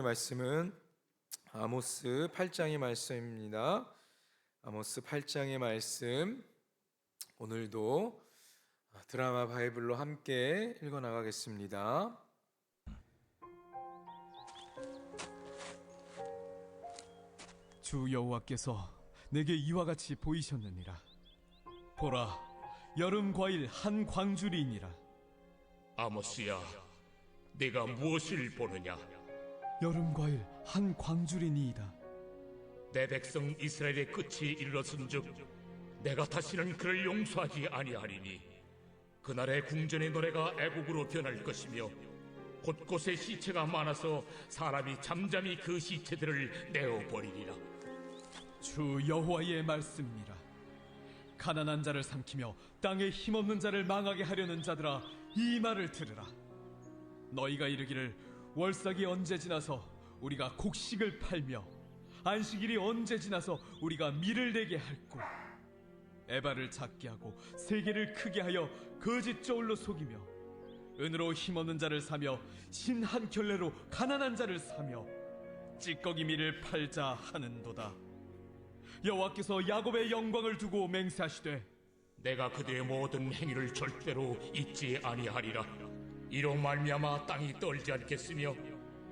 말씀은 아모스 8장의 말씀입니다. 아모스 8장의 말씀, 오늘도 드라마 바이블로 함께 읽어 나가겠습니다. 주 여호와께서 내게 이와 같이 보이셨느니라. 보라, 여름 과일 한 광주리이니라. 아모스야, 네가 무엇을 보느냐? 여름 과일 한 광주리니이다. 내 백성 이스라엘의 끝이 이르렀은즉 내가 다시는 그를 용서하지 아니하리니 그날의 궁전의 노래가 애곡으로 변할 것이며 곳곳에 시체가 많아서 사람이 잠잠히 그 시체들을 내어버리리라. 주 여호와의 말씀이니라. 가난한 자를 삼키며 땅에 힘없는 자를 망하게 하려는 자들아, 이 말을 들으라. 너희가 이르기를 월삭이 언제 지나서 우리가 곡식을 팔며 안식일이 언제 지나서 우리가 밀을 내게 할꼬. 에바를 작게 하고 세계를 크게 하여 거짓 저울로 속이며 은으로 힘없는 자를 사며 신 한 켤레로 가난한 자를 사며 찌꺼기 밀을 팔자 하는도다. 여호와께서 야곱의 영광을 두고 맹세하시되 내가 그들의 모든 행위를 절대로 잊지 아니하리라. 이로 말미암아 땅이 떨지 않겠으며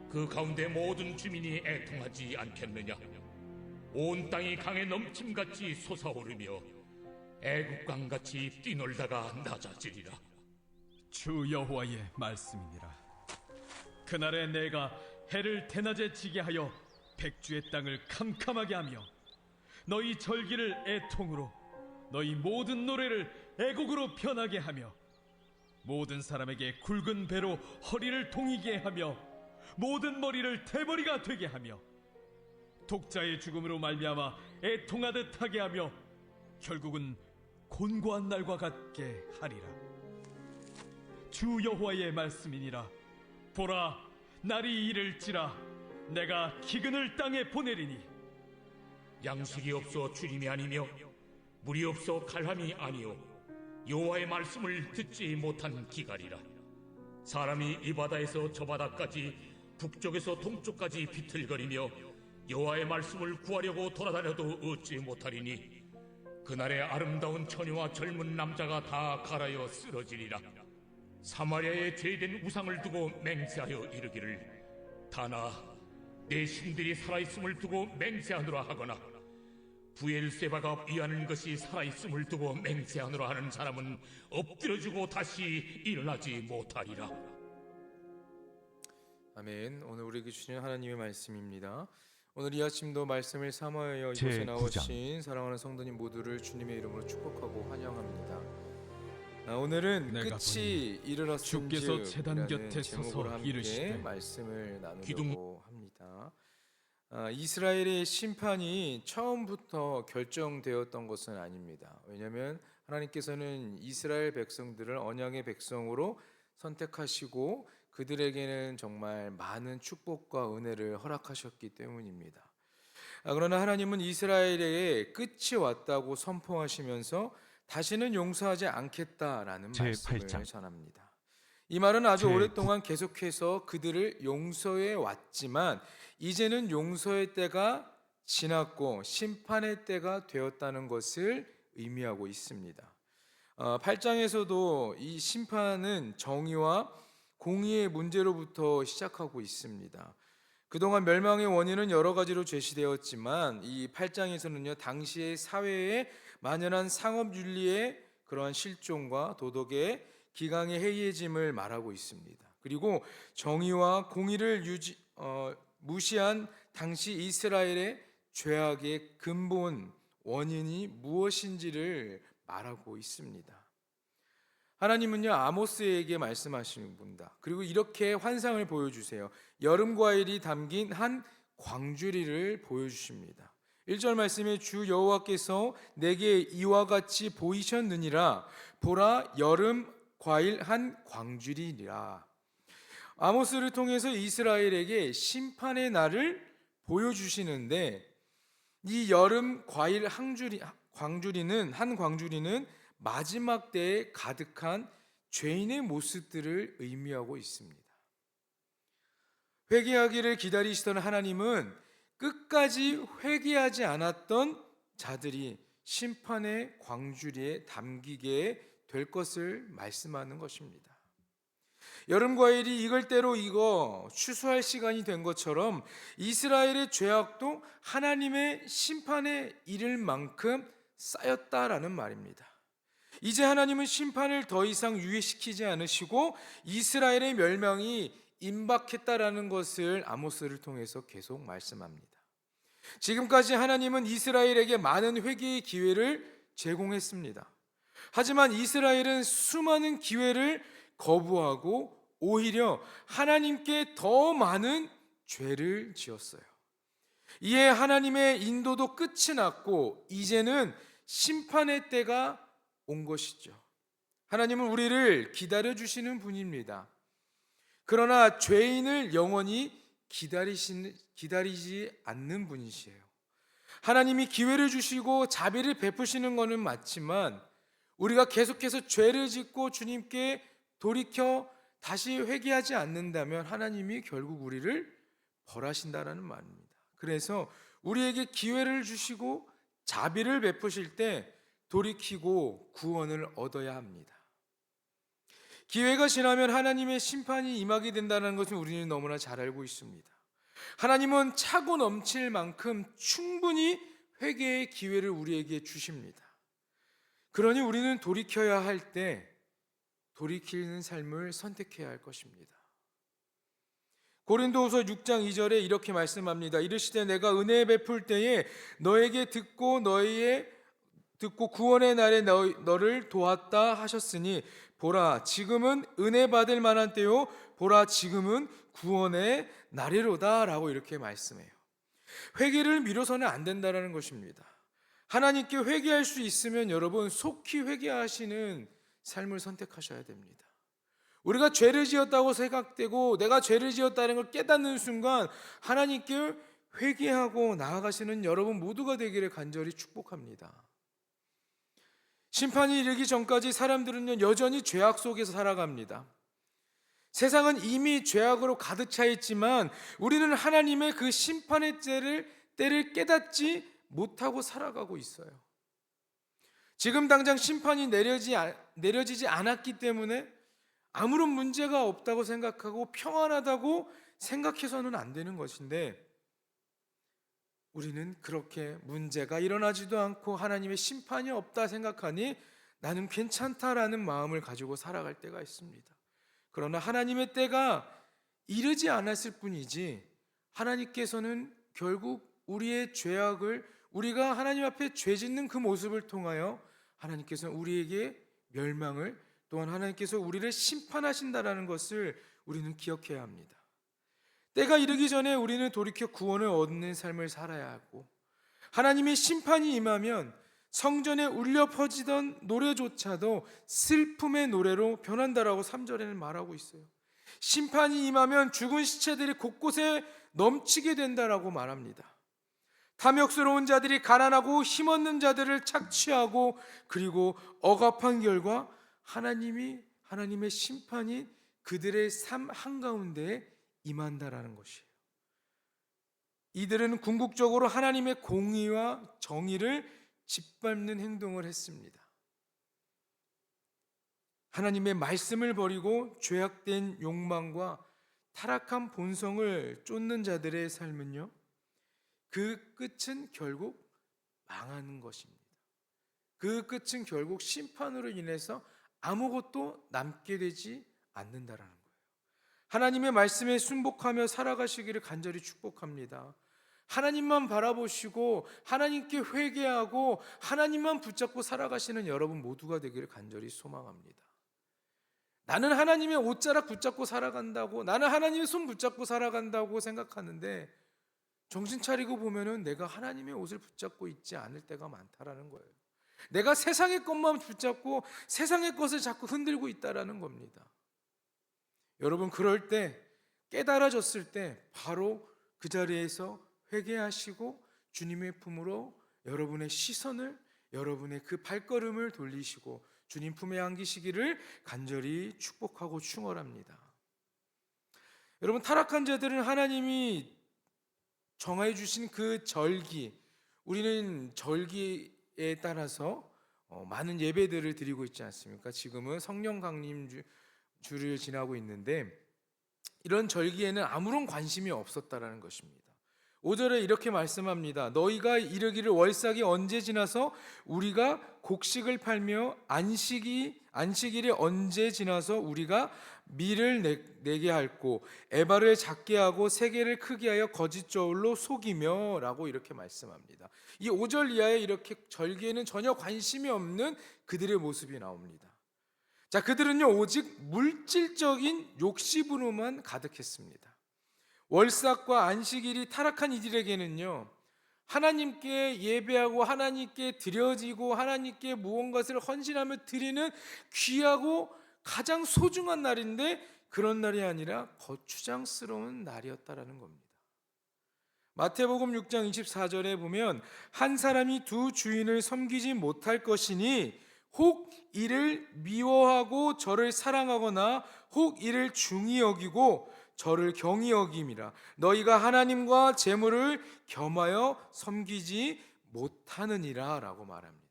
그 가운데 모든 주민이 애통하지 않겠느냐. 온 땅이 강에 넘침같이 솟아오르며 애국강같이 뛰놀다가 낮아지리라. 주 여호와의 말씀이니라. 그날에 내가 해를 대낮에 지게 하여 백주의 땅을 캄캄하게 하며 너희 절기를 애통으로 너희 모든 노래를 애곡으로 변하게 하며 모든 사람에게 굵은 배로 허리를 동이게 하며 모든 머리를 대머리가 되게 하며 독자의 죽음으로 말미암아 애통하듯 하게 하며 결국은 곤고한 날과 같게 하리라. 주 여호와의 말씀이니라. 보라, 날이 이를지라 내가 기근을 땅에 보내리니 양식이 없어 주림이 아니며 물이 없어 칼함이 아니요 여호와의 말씀을 듣지 못한 기갈이라. 사람이 이 바다에서 저 바다까지 북쪽에서 동쪽까지 비틀거리며 여호와의 말씀을 구하려고 돌아다녀도 얻지 못하리니 그날에 아름다운 처녀와 젊은 남자가 다 갈아여 쓰러지리라. 사마리아에 제된 우상을 두고 맹세하여 이르기를 다나 내 신들이 살아있음을 두고 맹세하노라 하거나 부엘세바가 위하는 것이 살아있음을 두고 맹세하노라 하는 사람은 엎드려지고 다시 일어나지 못하리라. 아멘. 오늘 우리에게 주시는 하나님의 말씀입니다. 오늘 이 아침도 말씀을 삼하여 이곳에 나오신 사랑하는 성도님 모두를 주님의 이름으로 축복하고 환영합니다. 오늘은 끝이 이르렀은즉 주께서 제단 곁에 제목으로 서서 함께 이르시되 말씀을 나누려고 합니다. 이스라엘의 심판이 처음부터 결정되었던 것은 아닙니다. 왜냐하면 하나님께서는 이스라엘 백성들을 언약의 백성으로 선택하시고 그들에게는 정말 많은 축복과 은혜를 허락하셨기 때문입니다. 그러나 하나님은 이스라엘에게 끝이 왔다고 선포하시면서 다시는 용서하지 않겠다라는 말씀을 전합니다. 이 말은 아주 오랫동안 계속해서 그들을 용서해 왔지만 이제는 용서의 때가 지났고 심판의 때가 되었다는 것을 의미하고 있습니다. 8장에서도 이 심판은 정의와 공의의 문제로부터 시작하고 있습니다. 그동안 멸망의 원인은 여러 가지로 제시되었지만 이 8장에서는요, 당시의 사회에 만연한 상업윤리의 그러한 실종과 도덕의 기강의 해이해짐을 말하고 있습니다. 그리고 정의와 공의를 무시한 당시 이스라엘의 죄악의 근본 원인이 무엇인지를 말하고 있습니다. 하나님은요, 아모스에게 말씀하시는분이다. 그리고 이렇게 환상을 보여주세요. 여름 과일이 담긴 한 광주리를 보여주십니다. 1절 말씀에 주 여호와께서 내게 이와 같이 보이셨느니라. 보라, 여름 과일 한 광주리니라. 아모스를 통해서 이스라엘에게 심판의 날을 보여주시는데 이 여름 과일 광주리는 마지막 때에 가득한 죄인의 모습들을 의미하고 있습니다. 회개하기를 기다리시던 하나님은 끝까지 회개하지 않았던 자들이 심판의 광주리에 담기게 될 것을 말씀하는 것입니다. 여름 과일이 익을 대로 익어 추수할 시간이 된 것처럼 이스라엘의 죄악도 하나님의 심판에 이를 만큼 쌓였다라는 말입니다. 이제 하나님은 심판을 더 이상 유예시키지 않으시고 이스라엘의 멸망이 임박했다라는 것을 아모스를 통해서 계속 말씀합니다. 지금까지 하나님은 이스라엘에게 많은 회개의 기회를 제공했습니다. 하지만 이스라엘은 수많은 기회를 거부하고 오히려 하나님께 더 많은 죄를 지었어요. 이에 하나님의 인도도 끝이 났고 이제는 심판의 때가 온 것이죠. 하나님은 우리를 기다려주시는 분입니다. 그러나 죄인을 영원히 기다리지 않는 분이시에요. 하나님이 기회를 주시고 자비를 베푸시는 것은 맞지만 우리가 계속해서 죄를 짓고 주님께 돌이켜 다시 회개하지 않는다면 하나님이 결국 우리를 벌하신다라는 말입니다. 그래서 우리에게 기회를 주시고 자비를 베푸실 때 돌이키고 구원을 얻어야 합니다. 기회가 지나면 하나님의 심판이 임하게 된다는 것을 우리는 너무나 잘 알고 있습니다. 하나님은 차고 넘칠 만큼 충분히 회개의 기회를 우리에게 주십니다. 그러니 우리는 돌이켜야 할 때 돌이키는 삶을 선택해야 할 것입니다. 고린도후서 6장 2절에 이렇게 말씀합니다. 이르시되 내가 은혜 베풀 때에 너에게 듣고 구원의 날에 너를 도왔다 하셨으니 보라 지금은 은혜 받을 만한 때요 보라 지금은 구원의 날이로다 라고 이렇게 말씀해요. 회개를 미뤄서는 안 된다는 것입니다. 하나님께 회개할 수 있으면 여러분 속히 회개하시는 삶을 선택하셔야 됩니다. 우리가 죄를 지었다고 생각되고 내가 죄를 지었다는 걸 깨닫는 순간 하나님께 회개하고 나아가시는 여러분 모두가 되기를 간절히 축복합니다. 심판이 이르기 전까지 사람들은 여전히 죄악 속에서 살아갑니다. 세상은 이미 죄악으로 가득 차 있지만 우리는 하나님의 그 심판의 때를 깨닫지 못하고 살아가고 있어요. 지금 당장 심판이 내려지지 않았기 때문에 아무런 문제가 없다고 생각하고 평안하다고 생각해서는 안 되는 것인데 우리는 그렇게 문제가 일어나지도 않고 하나님의 심판이 없다 생각하니 나는 괜찮다라는 마음을 가지고 살아갈 때가 있습니다. 그러나 하나님의 때가 이르지 않았을 뿐이지 하나님께서는 결국 우리의 죄악을 우리가 하나님 앞에 죄 짓는 그 모습을 통하여 하나님께서는 우리에게 멸망을 또한 하나님께서 우리를 심판하신다라는 것을 우리는 기억해야 합니다. 때가 이르기 전에 우리는 돌이켜 구원을 얻는 삶을 살아야 하고 하나님의 심판이 임하면 성전에 울려 퍼지던 노래조차도 슬픔의 노래로 변한다라고 3절에는 말하고 있어요. 심판이 임하면 죽은 시체들이 곳곳에 넘치게 된다라고 말합니다. 탐욕스러운 자들이 가난하고 힘없는 자들을 착취하고 그리고 억압한 결과 하나님의 심판이 그들의 삶 한가운데에 임한다라는 것이에요. 이들은 궁극적으로 하나님의 공의와 정의를 짓밟는 행동을 했습니다. 하나님의 말씀을 버리고 죄악된 욕망과 타락한 본성을 쫓는 자들의 삶은요, 그 끝은 결국 망하는 것입니다. 그 끝은 결국 심판으로 인해서 아무것도 남게 되지 않는다라는 거예요. 하나님의 말씀에 순복하며 살아가시기를 간절히 축복합니다. 하나님만 바라보시고 하나님께 회개하고 하나님만 붙잡고 살아가시는 여러분 모두가 되기를 간절히 소망합니다. 나는 하나님의 옷자락 붙잡고 살아간다고, 나는 하나님의 손 붙잡고 살아간다고 생각하는데 정신 차리고 보면은 내가 하나님의 옷을 붙잡고 있지 않을 때가 많다라는 거예요. 내가 세상의 것만 붙잡고 세상의 것을 자꾸 흔들고 있다라는 겁니다. 여러분 그럴 때 깨달아졌을 때 바로 그 자리에서 회개하시고 주님의 품으로 여러분의 시선을, 여러분의 그 발걸음을 돌리시고 주님 품에 안기시기를 간절히 축복하고 충원합니다. 여러분, 타락한 자들은 하나님이 정해 주신 그 절기, 우리는 절기에 따라서 많은 예배들을 드리고 있지 않습니까? 지금은 성령 강림 주를 지나고 있는데 이런 절기에는 아무런 관심이 없었다라는 것입니다. 5절에 이렇게 말씀합니다. 너희가 이르기를 월삭이 언제 지나서 우리가 곡식을 팔며 안식일이 언제 지나서 우리가 밀을 내게 할고 에바를 작게 하고 세계를 크게 하여 거짓 저울로 속이며 라고 이렇게 말씀합니다. 이 5절 이하에 이렇게 절기에는 전혀 관심이 없는 그들의 모습이 나옵니다. 자, 그들은요 오직 물질적인 욕심으로만 가득했습니다. 월삭과 안식일이 타락한 이들에게는요 하나님께 예배하고 하나님께 드려지고 하나님께 무언가를 헌신하며 드리는 귀하고 가장 소중한 날인데 그런 날이 아니라 거추장스러운 날이었다라는 겁니다. 마태복음 6장 24절에 보면 한 사람이 두 주인을 섬기지 못할 것이니 혹 이를 미워하고 저를 사랑하거나 혹 이를 중히 여기고 저를 경히 여김이라. 너희가 하나님과 재물을 겸하여 섬기지 못하느니라 라고 말합니다.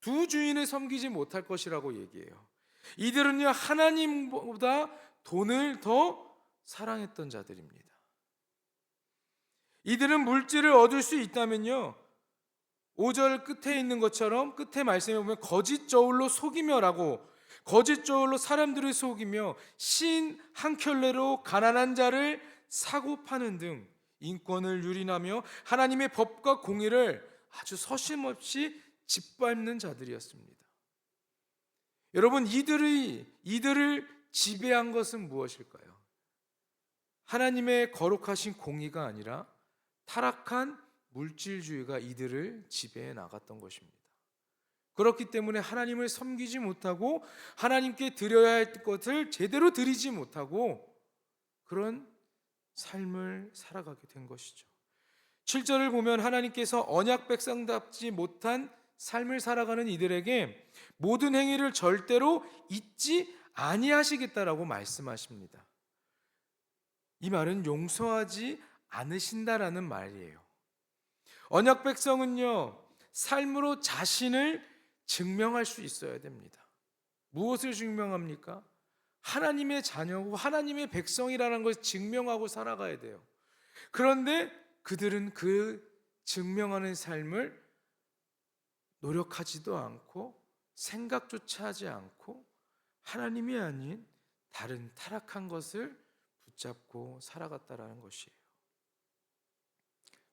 두 주인을 섬기지 못할 것이라고 얘기해요. 이들은요 하나님보다 돈을 더 사랑했던 자들입니다. 이들은 물질을 얻을 수 있다면요 5절 끝에 있는 것처럼 끝에 말씀해 보면 거짓 저울로 속이며라고, 거짓 저울로 사람들을 속이며 신 한 켤레로 가난한 자를 사고 파는 등 인권을 유린하며 하나님의 법과 공의를 아주 서심없이 짓밟는 자들이었습니다. 여러분, 이들을 지배한 것은 무엇일까요? 하나님의 거룩하신 공의가 아니라 타락한 물질주의가 이들을 지배해 나갔던 것입니다. 그렇기 때문에 하나님을 섬기지 못하고 하나님께 드려야 할 것을 제대로 드리지 못하고 그런 삶을 살아가게 된 것이죠. 7절을 보면 하나님께서 언약 백성답지 못한 삶을 살아가는 이들에게 모든 행위를 절대로 잊지 아니하시겠다라고 말씀하십니다. 이 말은 용서하지 않으신다라는 말이에요. 언약 백성은요 삶으로 자신을 증명할 수 있어야 됩니다. 무엇을 증명합니까? 하나님의 자녀고 하나님의 백성이라는 것을 증명하고 살아가야 돼요. 그런데 그들은 그 증명하는 삶을 노력하지도 않고 생각조차 하지 않고 하나님이 아닌 다른 타락한 것을 붙잡고 살아갔다라는 것이에요.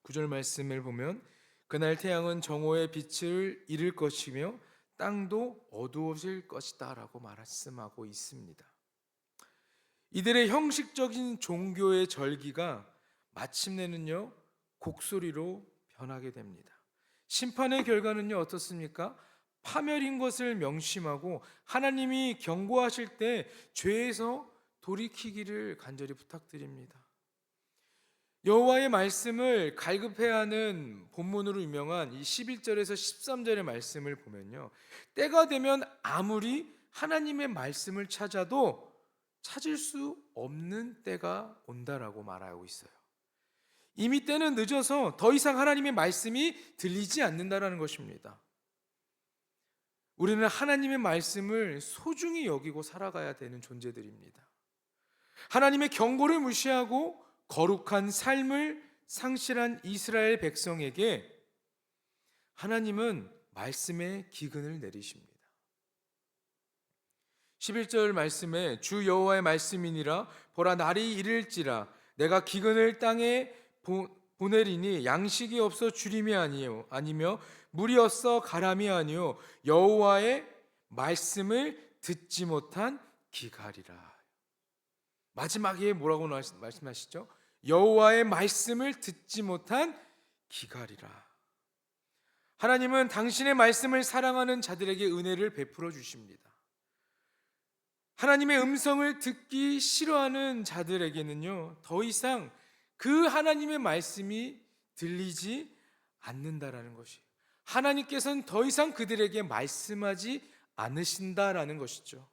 9절 말씀을 보면 그날 태양은 정오의 빛을 잃을 것이며 땅도 어두워질 것이다 라고 말씀하고 있습니다. 이들의 형식적인 종교의 절기가 마침내는요 곡소리로 변하게 됩니다. 심판의 결과는요 어떻습니까? 파멸인 것을 명심하고 하나님이 경고하실 때 죄에서 돌이키기를 간절히 부탁드립니다. 여호와의 말씀을 갈급해야 하는 본문으로 유명한 이 11절에서 13절의 말씀을 보면요 때가 되면 아무리 하나님의 말씀을 찾아도 찾을 수 없는 때가 온다라고 말하고 있어요. 이미 때는 늦어서 더 이상 하나님의 말씀이 들리지 않는다라는 것입니다. 우리는 하나님의 말씀을 소중히 여기고 살아가야 되는 존재들입니다. 하나님의 경고를 무시하고 거룩한 삶을 상실한 이스라엘 백성에게 하나님은 말씀의 기근을 내리십니다. 11절 말씀에 주 여호와의 말씀이니라 보라 날이 이를지라 내가 기근을 땅에 보내리니 양식이 없어 주림이 아니며 물이 없어 가람이 아니요 여호와의 말씀을 듣지 못한 기갈이라. 마지막에 뭐라고 말씀하시죠? 여호와의 말씀을 듣지 못한 기갈이라. 하나님은 당신의 말씀을 사랑하는 자들에게 은혜를 베풀어 주십니다. 하나님의 음성을 듣기 싫어하는 자들에게는요 더 이상 그 하나님의 말씀이 들리지 않는다라는 것이에요. 하나님께서는 더 이상 그들에게 말씀하지 않으신다라는 것이죠.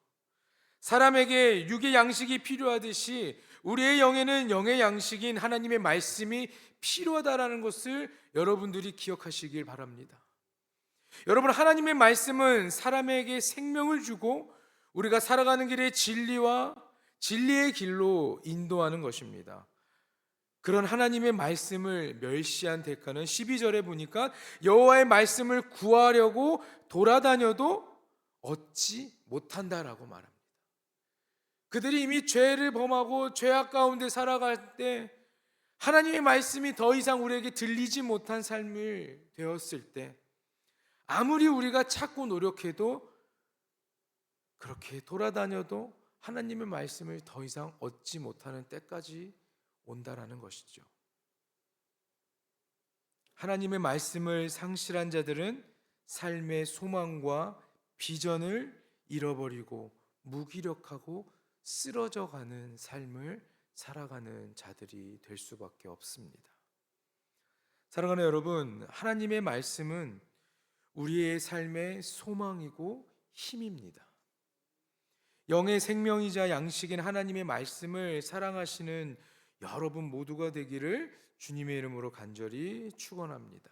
사람에게 육의 양식이 필요하듯이 우리의 영에는 영의 양식인 하나님의 말씀이 필요하다라는 것을 여러분들이 기억하시길 바랍니다. 여러분, 하나님의 말씀은 사람에게 생명을 주고 우리가 살아가는 길에 진리와 진리의 길로 인도하는 것입니다. 그런 하나님의 말씀을 멸시한 대가는 12절에 보니까 여호와의 말씀을 구하려고 돌아다녀도 얻지 못한다라고 말합니다. 그들이 이미 죄를 범하고 죄악 가운데 살아갈 때 하나님의 말씀이 더 이상 우리에게 들리지 못한 삶을 되었을 때 아무리 우리가 찾고 노력해도 그렇게 돌아다녀도 하나님의 말씀을 더 이상 얻지 못하는 때까지 온다라는 것이죠. 하나님의 말씀을 상실한 자들은 삶의 소망과 비전을 잃어버리고 무기력하고 쓰러져가는 삶을 살아가는 자들이 될 수밖에 없습니다. 사랑하는 여러분, 하나님의 말씀은 우리의 삶의 소망이고 힘입니다. 영의 생명이자 양식인 하나님의 말씀을 사랑하시는 여러분 모두가 되기를 주님의 이름으로 간절히 축원합니다.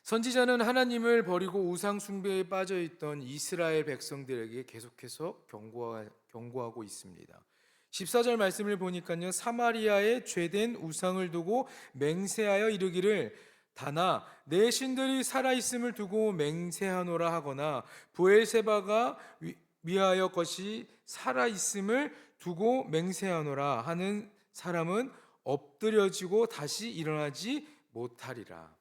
선지자는 하나님을 버리고 우상 숭배에 빠져 있던 이스라엘 백성들에게 계속해서 경고하고 있습니다. 14절 말씀을 보니까요, 사마리아에 죄된 우상을 두고 맹세하여 이르기를 다나 내 신들이 살아있음을 두고 맹세하노라 하거나 브엘세바가 위하여 것이 살아있음을 두고 맹세하노라 하는 사람은 엎드려지고 다시 일어나지 못하리라.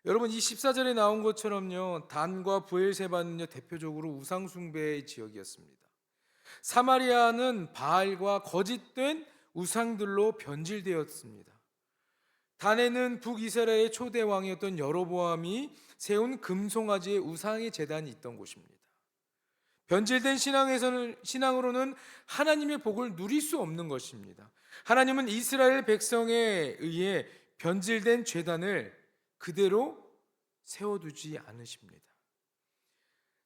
여러분, 이 14절에 나온 것처럼요, 단과 브엘세바는요 대표적으로 우상 숭배의 지역이었습니다. 사마리아는 바알과 거짓된 우상들로 변질되었습니다. 단에는 북이스라엘의 초대 왕이었던 여로보암이 세운 금송아지의 우상의 제단이 있던 곳입니다. 변질된 신앙으로는 하나님의 복을 누릴 수 없는 것입니다. 하나님은 이스라엘 백성에 의해 변질된 제단을 그대로 세워두지 않으십니다.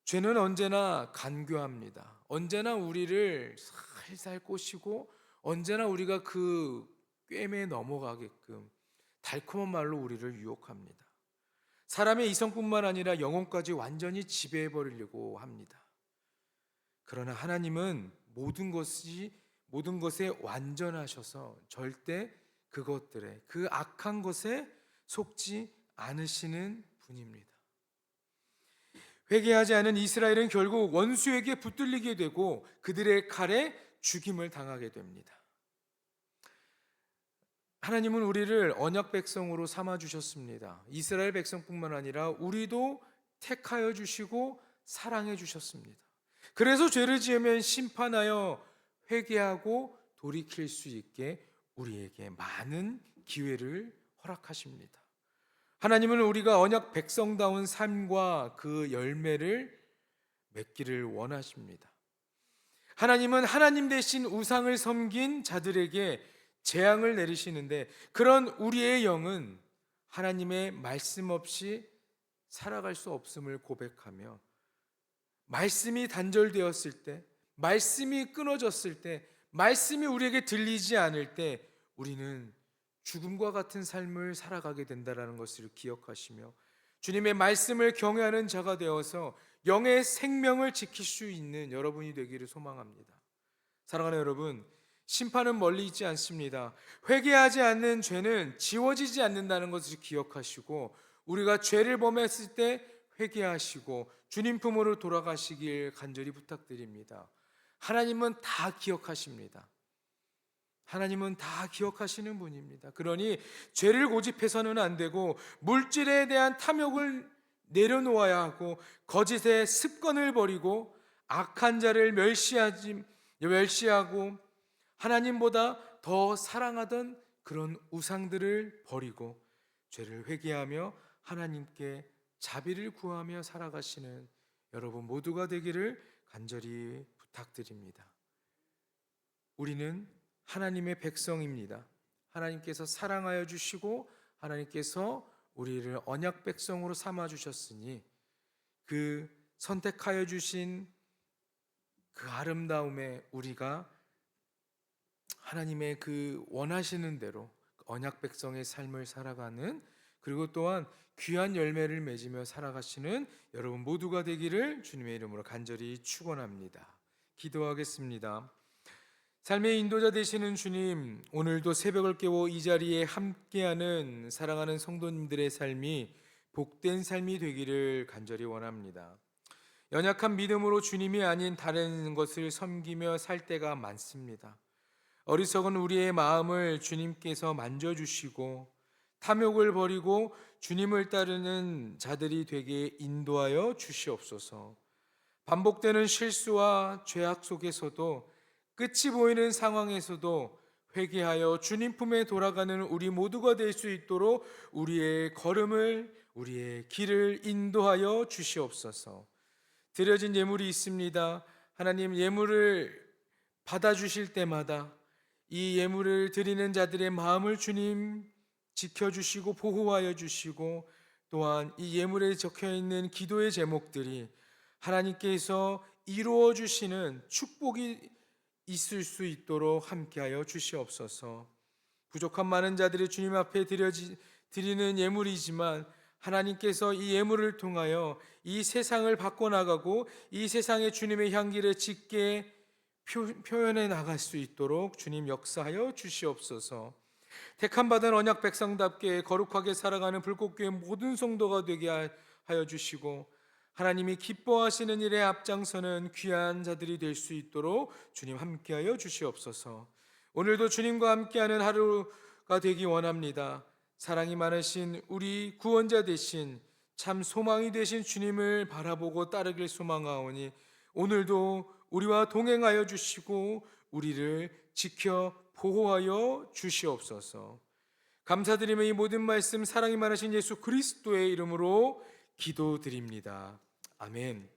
죄는 언제나 간교합니다. 언제나 우리를 살살 꼬시고 언제나 우리가 그 꿰매에 넘어가게끔 달콤한 말로 우리를 유혹합니다. 사람의 이성뿐만 아니라 영혼까지 완전히 지배해버리려고 합니다. 그러나 하나님은 모든 것에 완전하셔서 절대 그것들에, 그 악한 것에 속지 않으시는 분입니다. 회개하지 않은 이스라엘은 결국 원수에게 붙들리게 되고 그들의 칼에 죽임을 당하게 됩니다. 하나님은 우리를 언약 백성으로 삼아 주셨습니다. 이스라엘 백성뿐만 아니라 우리도 택하여 주시고 사랑해 주셨습니다. 그래서 죄를 지으면 심판하여 회개하고 돌이킬 수 있게 우리에게 많은 기회를 허락하십니다. 하나님은 우리가 언약 백성다운 삶과 그 열매를 맺기를 원하십니다. 하나님은 하나님 대신 우상을 섬긴 자들에게 재앙을 내리시는데 그런 우리의 영은 하나님의 말씀 없이 살아갈 수 없음을 고백하며 말씀이 단절되었을 때, 말씀이 끊어졌을 때, 말씀이 우리에게 들리지 않을 때 우리는 죽음과 같은 삶을 살아가게 된다는 것을 기억하시며 주님의 말씀을 경외하는 자가 되어서 영의 생명을 지킬 수 있는 여러분이 되기를 소망합니다. 사랑하는 여러분, 심판은 멀리 있지 않습니다. 회개하지 않는 죄는 지워지지 않는다는 것을 기억하시고 우리가 죄를 범했을 때 회개하시고 주님 품으로 돌아가시길 간절히 부탁드립니다. 하나님은 다 기억하십니다. 하나님은 다 기억하시는 분입니다. 그러니 죄를 고집해서는 안 되고 물질에 대한 탐욕을 내려놓아야 하고 거짓의 습관을 버리고 악한 자를 멸시하고 하나님보다 더 사랑하던 그런 우상들을 버리고 죄를 회개하며 하나님께 자비를 구하며 살아가시는 여러분 모두가 되기를 간절히 부탁드립니다. 우리는 하나님의 백성입니다. 하나님께서 사랑하여 주시고 하나님께서 우리를 언약 백성으로 삼아 주셨으니 그 선택하여 주신 그 아름다움에 우리가 하나님의 그 원하시는 대로 언약 백성의 삶을 살아가는, 그리고 또한 귀한 열매를 맺으며 살아가시는 여러분 모두가 되기를 주님의 이름으로 간절히 축원합니다. 기도하겠습니다. 삶의 인도자 되시는 주님, 오늘도 새벽을 깨워 이 자리에 함께하는 사랑하는 성도님들의 삶이 복된 삶이 되기를 간절히 원합니다. 연약한 믿음으로 주님이 아닌 다른 것을 섬기며 살 때가 많습니다. 어리석은 우리의 마음을 주님께서 만져주시고 탐욕을 버리고 주님을 따르는 자들이 되게 인도하여 주시옵소서. 반복되는 실수와 죄악 속에서도, 끝이 보이는 상황에서도 회개하여 주님 품에 돌아가는 우리 모두가 될 수 있도록 우리의 걸음을, 우리의 길을 인도하여 주시옵소서. 드려진 예물이 있습니다. 하나님, 예물을 받아주실 때마다 이 예물을 드리는 자들의 마음을 주님 지켜주시고 보호하여 주시고, 또한 이 예물에 적혀있는 기도의 제목들이 하나님께서 이루어 주시는 축복이 있을 수 있도록 함께하여 주시옵소서. 부족한 많은 자들이 주님 앞에 드리는 예물이지만 하나님께서 이 예물을 통하여 이 세상을 바꿔나가고 이 세상에 주님의 향기를 짙게 표현해 나갈 수 있도록 주님 역사하여 주시옵소서. 택함받은 언약 백성답게 거룩하게 살아가는 불꽃교회 모든 성도가 되게 하여 주시고, 하나님이 기뻐하시는 일에 앞장서는 귀한 자들이 될 수 있도록 주님 함께하여 주시옵소서. 오늘도 주님과 함께하는 하루가 되기 원합니다. 사랑이 많으신 우리 구원자 되신 참 소망이 되신 주님을 바라보고 따르길 소망하오니 오늘도 우리와 동행하여 주시고 우리를 지켜 보호하여 주시옵소서. 감사드리며 이 모든 말씀 사랑이 많으신 예수 그리스도의 이름으로 기도드립니다. 아멘.